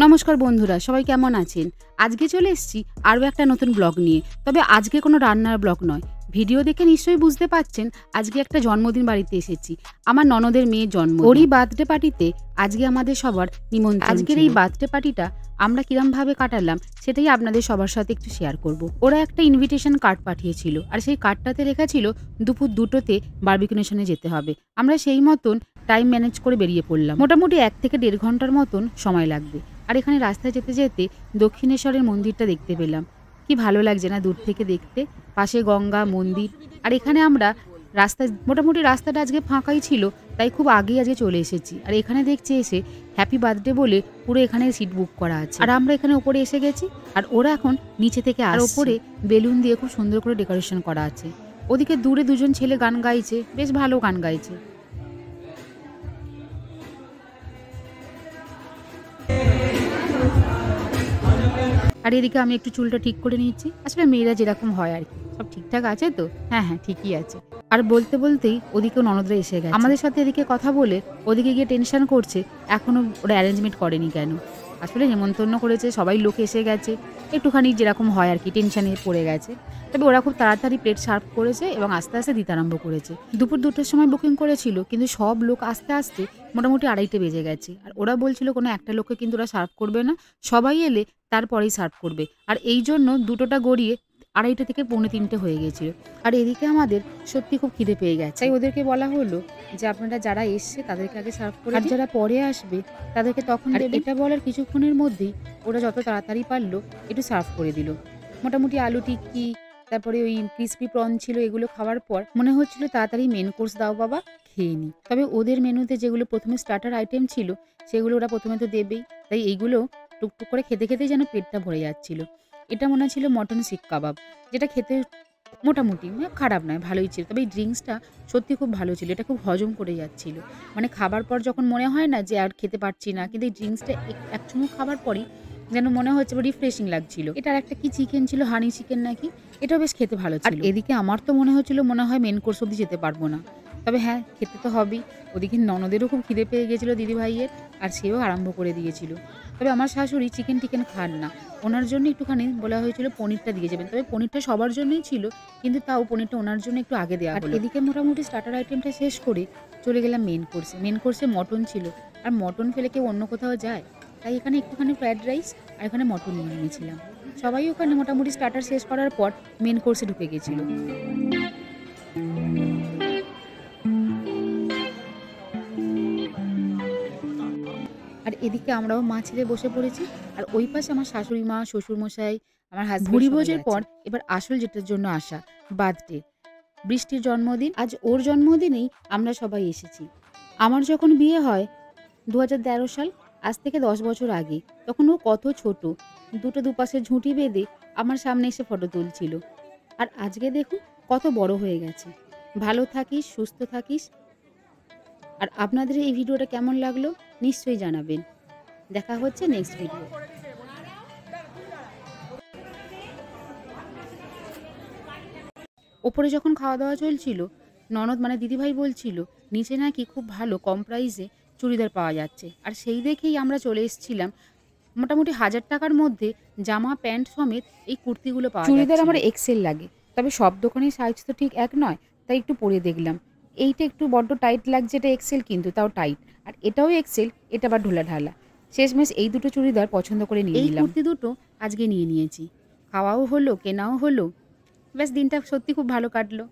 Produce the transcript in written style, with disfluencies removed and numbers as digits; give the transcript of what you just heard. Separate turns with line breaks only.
নমস্কার বন্ধুরা, সবাই কেমন আছেন? আজকে চলে এসেছি আরও একটা নতুন ব্লগ নিয়ে। তবে আজকে কোনো রান্নার ব্লগ নয়। ভিডিও দেখে নিশ্চয়ই বুঝতে পারছেন আজকে একটা জন্মদিন বাড়িতে এসেছি। আমার ননদের মেয়ের জন্ম, ওরই বার্থডে পার্টিতে আজকে আমাদের সবার নিমন্ত্রণ। আজকের এই বার্থডে পার্টিটা আমরা কিরমভাবে কাটালাম সেটাই আপনাদের সবার সাথে একটু শেয়ার করব। ওরা একটা ইনভিটেশন কার্ড পাঠিয়েছিল, আর সেই কার্ডটাতে লেখা ছিল দুপুর 2টোতে বারবিকিউ নেশনে যেতে হবে। আমরা সেই মতন টাইম ম্যানেজ করে বেরিয়ে পড়লাম। মোটামুটি 1 থেকে 1.5 ঘন্টার মতন সময় লাগবে। আর এখানে রাস্তায় যেতে যেতে দক্ষিণেশ্বরের মন্দিরটা দেখতে পেলাম। কি ভালো লাগছে না দূর থেকে দেখতে, পাশে গঙ্গা মন্দির। আর এখানে আমরা মোটামুটি রাস্তাটা আজকে ফাঁকাই ছিল, তাই খুব আগেই আজকে চলে এসেছি। আর এখানে দেখছি এসে হ্যাপি বার্থডে বলে পুরো এখানে সিট বুক করা আছে। আর আমরা এখানে ওপরে এসে গেছি, আর ওরা এখন নিচে থেকে আর ওপরে বেলুন দিয়ে খুব সুন্দর করে ডেকোরেশন করা আছে। ওদিকে দূরে দুজন ছেলে গান গাইছে, বেশ ভালো গান গাইছে। আর এদিকে আমি একটু চুলটা ঠিক করে নিচ্ছি। আসলে মেয়েরা যেরকম হয় আর কি, সব ঠিকঠাক আছে তো? হ্যাঁ হ্যাঁ, ঠিকই আছে। আর বলতে বলতেই ওদিকেও ননদরা এসে গেছে। আমাদের সাথে এদিকে কথা বলে ওদিকে গিয়ে টেনশন করছে এখনো ওরা অ্যারেঞ্জমেন্ট করেনি কেন। আসলে নেমন্তন্ন করেছে, সবাই লোক এসে গেছে, একটুখানি যেরকম হয় আর কি টেনশনে পড়ে গেছে। তবে ওরা খুব তাড়াতাড়ি প্লেট সার্ভ করেছে এবং আস্তে আস্তে দিতে আরম্ভ করেছে। দুপুর 2টোর সময় বুকিং করেছিল, কিন্তু সব লোক আস্তে আস্তে মোটামুটি 2:30 বেজে গেছে। আর ওরা বলছিল কোনো একটা লোককে কিন্তু ওরা সার্ভ করবে না, সবাই এলে তারপরেই সার্ভ করবে। আর এই জন্য 2টোটা গড়িয়ে 2:30 থেকে 2:45 হয়ে গেছিল। আর এদিকে আমাদের সত্যি খুব খিদে পেয়ে গেছে, তাই ওদেরকে বলা হলো যে আপনারা যারা এসছে তাদেরকে আগে সার্ভ করে, আর যারা পরে আসবে তাদেরকে তখন দেবে। এটা বলার কিছুক্ষণের মধ্যেই ওরা যত তাড়াতাড়ি পারলো একটু সার্ভ করে দিল। মোটামুটি আলু টিক্কি, তারপরে ওই ক্রিসপি প্রন ছিল, এগুলো খাওয়ার পর মনে হচ্ছিল তাড়াতাড়ি মেন কোর্স দাও বাবা, খেয়ে নি। তবে ওদের মেনুতে যেগুলো প্রথমে স্টার্টার আইটেম ছিল সেগুলো ওরা প্রথমে তো দেবেই, তাই এইগুলো টুকটুক করে খেতে খেতেই যেন পেটটা ভরে যাচ্ছিল। এটা মনে ছিল মটন শিক কাবাব, যেটা খেতে মোটামুটি খারাপ নয়, ভালোই ছিল। তবে এই ড্রিঙ্কসটা সত্যি খুব ভালো ছিল, এটা খুব হজম করে যাচ্ছিল। মানে খাবার পর যখন মনে হয় না যে আর খেতে পারছি না, কিন্তু এই ড্রিঙ্কসটা এক চুমুক খাবার পরই যেন মনে হচ্ছে রিফ্রেশিং লাগছিল। এটার একটা কি চিকেন ছিল, হানি চিকেন নাকি, এটাও বেশ খেতে ভালো ছিল। আর এদিকে আমার তো মনে হয় মেন কোর্স অব্দি যেতে পারবো না, তবে হ্যাঁ খেতে তো হবেই। ওদিকে ননদেরও খুব খিদে পেয়ে গেছিলো দিদি ভাইয়ের, আর সেও আরম্ভ করে দিয়েছিল। তবে আমার শাশুড়ি চিকেন টিকেন খান না, ওনার জন্য একটুখানি বলা হয়েছিল পনিরটা দিয়ে যাবেন। তবে পনিরটা সবার জন্যই ছিল, কিন্তু তাও পনিরটা ওনার জন্য একটু আগে দেওয়া হলো। এদিকে মোটামুটি স্টার্টার আইটেমটা শেষ করে চলে গেলাম মেন কোর্সে মটন ছিল, আর মটন ফেলে কেউ অন্য কোথাও যায়, তাই এখানে একটুখানি ফ্রায়েড রাইস আর এখানে মটন নিয়ে নিয়েছিলাম। সবাই ওখানে মোটামুটি স্টার্টার শেষ করার পর মেন কোর্সে ঢুকে গেছিল। আর এদিকে আমরাও মা ছেলে বসে পড়েছি, আর ওই পাশে আমার শাশুড়ি মা, শ্বশুরমশাই, আমার হাজবেন্ড। ভুড়ি ভোজের পর এবার আসল যেটার জন্য আসা, বার্থডে, বৃষ্টির জন্মদিন। আজ ওর জন্মদিনেই আমরা সবাই এসেছি। আমার যখন বিয়ে হয় 2013 সাল, আজ থেকে 10 বছর আগে, তখন ও কত ছোট, দুটো দুপাশে ঝুঁটি বেঁধে আমার সামনে এসে ফটো তুলছিল। আর আজকে দেখুন কত বড় হয়ে গেছে। ভালো থাকিস, সুস্থ থাকিস। আর আপনাদের এই ভিডিওটা কেমন লাগলো নিশ্চয়ই জানাবেন। দেখা হচ্ছে নেক্সট ভিডিও। ওপরে যখন খাওয়া দাওয়া চলছিল, ননদ মানে দিদিভাই বলছিল নিচে নাকি খুব ভালো কম প্রাইসে চুড়িদার পাওয়া যাচ্ছে। আর সেই দেখেই আমরা চলে এসেছিলাম। মোটামুটি 1000 টাকার মধ্যে জামা প্যান্ট সমেত এই কুর্তিগুলো পাওয়া যায়। চুড়িদার আমার এক্সেল লাগে, তবে সব দোকানের সাইজ তো ঠিক এক নয়, তাই একটু পরে দেখলাম। এইটা একটু বড্ড টাইট লাগছে, এটা এক্সেল কিন্তু তাও টাইট, আর এটাও এক্সেল, এটা আবার ঢোলা ঢালা। শেষমেশ এই দুটো চুড়িদার পছন্দ করে নিয়ে নিলাম। এই কুর্তি দুটো আজকে নিয়ে নিয়েছি, খাওয়াও হলো, কেনাও হলো, ব্যাস দিনটা সত্যি খুব ভালো কাটলো।